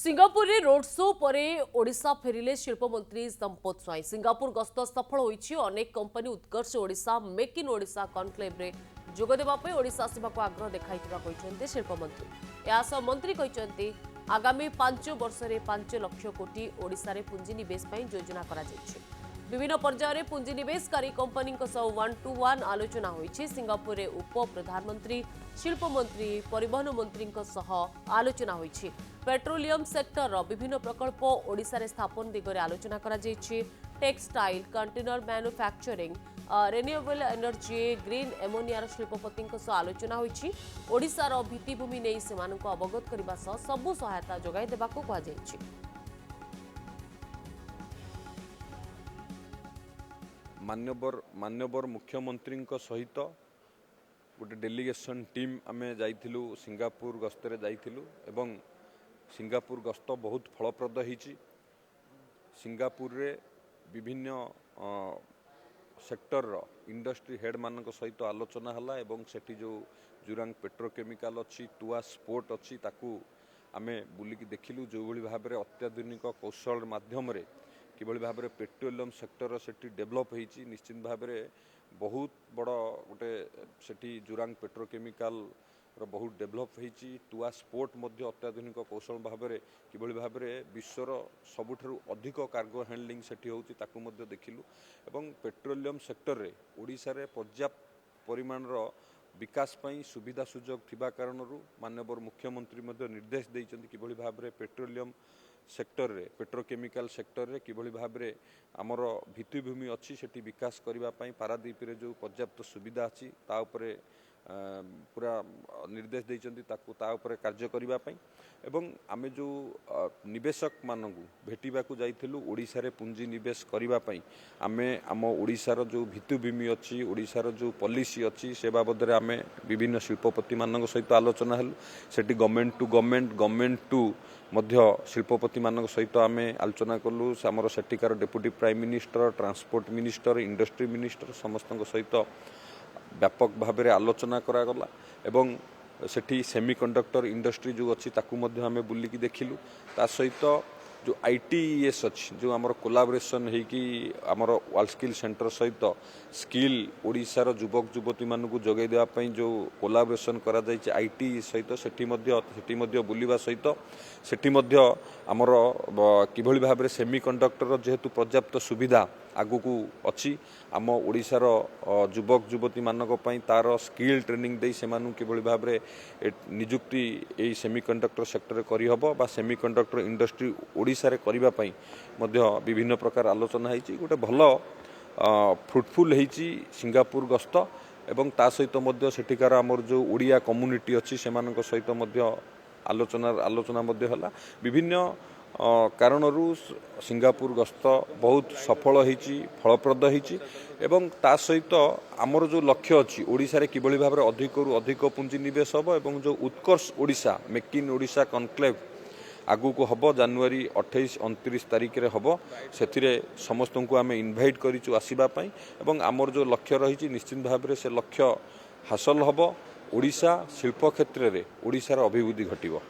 Singapore रे road show पर ओडिशा फेरिले शिल्प मंत्री संपत स्वाई। सिंगापुर गस्त सफल होईछि। अनेक company Utkarsh Odisha make in Odisha conclave रे जोग देबा पई ओडिशा सेवाको आग्रह देखाइथिबा कहिसेंते शिल्प मंत्री। यास मंत्री कहिसेंते आगामी 5 वर्ष रे 5 लाख कोटी ओडिशा रे पुंजी निवेश पई योजना करा जायछि। विभिन्न पर्यायर में पुंजीनिवेशकारी कंपनी 1-to-1 आलोचना होईछि। सिंगापुर रे उप प्रधानमंत्री शिल्प मंत्री परिवहन मंत्री आलोचना होईछि। पेट्रोलियम सेक्टर विभिन्न प्रकल्प ओडिशा रे स्थापन दिगरे आलोचना करा जायछि। Textile container manufacturing renewable energy green एमोनियार शिल्पपति आलोचना होईछि। ओडिशार भित्तिभूमि नहीं सेमानंको अवगत करबा सह सबु सहायता जोगाई देबाको कहा जायछि। मान्यवर मुख्यमंत्री सहित गोटे डेलीगेशन टीम आमे जाइथिलु सिंगापुर गस्तरे जाइथिलु एवं सिंगापुर गस्त बहुत फलप्रद होईछि। सिंगापुर रे विभिन्न सेक्टर इंडस्ट्री हेड मानक सहित आलोचना हला एवं सेठी जो जुरांग पेट्रोकेमिकल अच्छी तुआ स्पोर्ट अच्छी ताकू आमे बुलिकी देखिलु जो भली भाव में अत्याधुनिक कौशल माध्यम रे किभली भाव में पेट्रोलियम सेक्टर सेठी डेवलप होईछि। निश्चित भाव में बहुत बड़ गोटे सेठी जुरांग पेट्रोकेमिकल बहुत डेवलप होईछि। तुआ स्पोर्ट मध्य अत्याधुनिक कौशल भाव में किभली भाव में विश्वर सबुठारु अधिक कार्गो हैंडलिंग सेठी होउछि ताकू मध्य देखिलु एवं पेट्रोलियम सेक्टर रे ओडिशा रे पर्याप्त परिमाण विकास पई सुविधा सुजोग थिबा कारणरू माननीय मुख्यमंत्री मध्य निर्देश दैछन्ति किभली भाव में पेट्रोलियम सेक्टर रे पेट्रोकेमिकल सेक्टर रे किभली भाव में आमर भित्तिभूमि अच्छी सेठी विकास करबा पई पारादीप रे जो पर्याप्त सुविधा अच्छी ता उपरे पूरा निर्देश दैछन्ति ताकू ता उपरे कार्य करबा पई एवं आमे जो निवेशक मानकू भेटिबाकू जाइथिलु ओडिशा रे पुंजी निवेश करबा पई आमे आम ओडिशार जो भित्तिभूमि अच्छी ओडिशार जो पॉलिसी अच्छी से बाबद रे आमे विभिन्न शिल्पपति मानक सहित आलोचना हेलु। सेठी गवर्नमेंट टू मध्य शिल्पपति मानक सहित आमे आलोचना कलु। आमर सेठिकार deputy prime minister transport minister industry minister समस्त सहित व्यापक भाव में आलोचना करागला एवं सेठी सेमीकंडक्टर इंडस्ट्री जो अच्छी ताकू मध्य आमे बुलिकी देखिलु। ता सहित जो ITES अच्छी जो आमर कोलाबोरेशन होगी आमर वर्ल्ड स्किल सेंटर सहित स्किल ओडिशार युवक युवती मानू जोगाई देवाई जो कोलाबोरेशन करा जायछि IT सहित सेठी बुलिबा सहित सेठी आमर किभली भाव में सेमीकंडक्टर जेहेतु पर्याप्त सुविधा आगुकू अच्छी आम ओडिशार युवक युवती मानक पई तार स्किल ट्रेनिंग दे सेमानु किभली भाव में नियुक्ति एई सेमीकंडक्टर सेक्टर रे करि हबो बा सेमीकंडक्टर इंडस्ट्री ओडिशा रे करिबा पई मध्य विभिन्न प्रकार आलोचना होईछि। गोटे भल फ्रुटफुल होईछि सिंगापुर गस्त एवं ता सहित मध्य सेठिकार आमर जो ओडिया कम्युनिटी अच्छी सेमानक सहित मध्य आलोचना मध्य हला। विभिन्न कारणरू सिंगापुर गस्त बहुत सफल होईछि फलप्रद होईछि एवं ता सहित आमर जो लक्ष्य अच्छी ओडिशा रे किभली भाव में अधिकरू अधिक पुंजी निवेश हबो एवं जो Utkarsh Odisha make in Odisha conclave आगु को हबो जनवरी 28-29 तारिख रे हबो। सेथिरे समस्त को आमे इनवाइट करिचु आसीबा पई एवं आमर जो लक्ष्य रही निश्चित भाव में से लक्ष्य हासिल हबो। ओडिशा शिल्प क्षेत्र रे ओडिशार अभिवृद्धि घटिबो।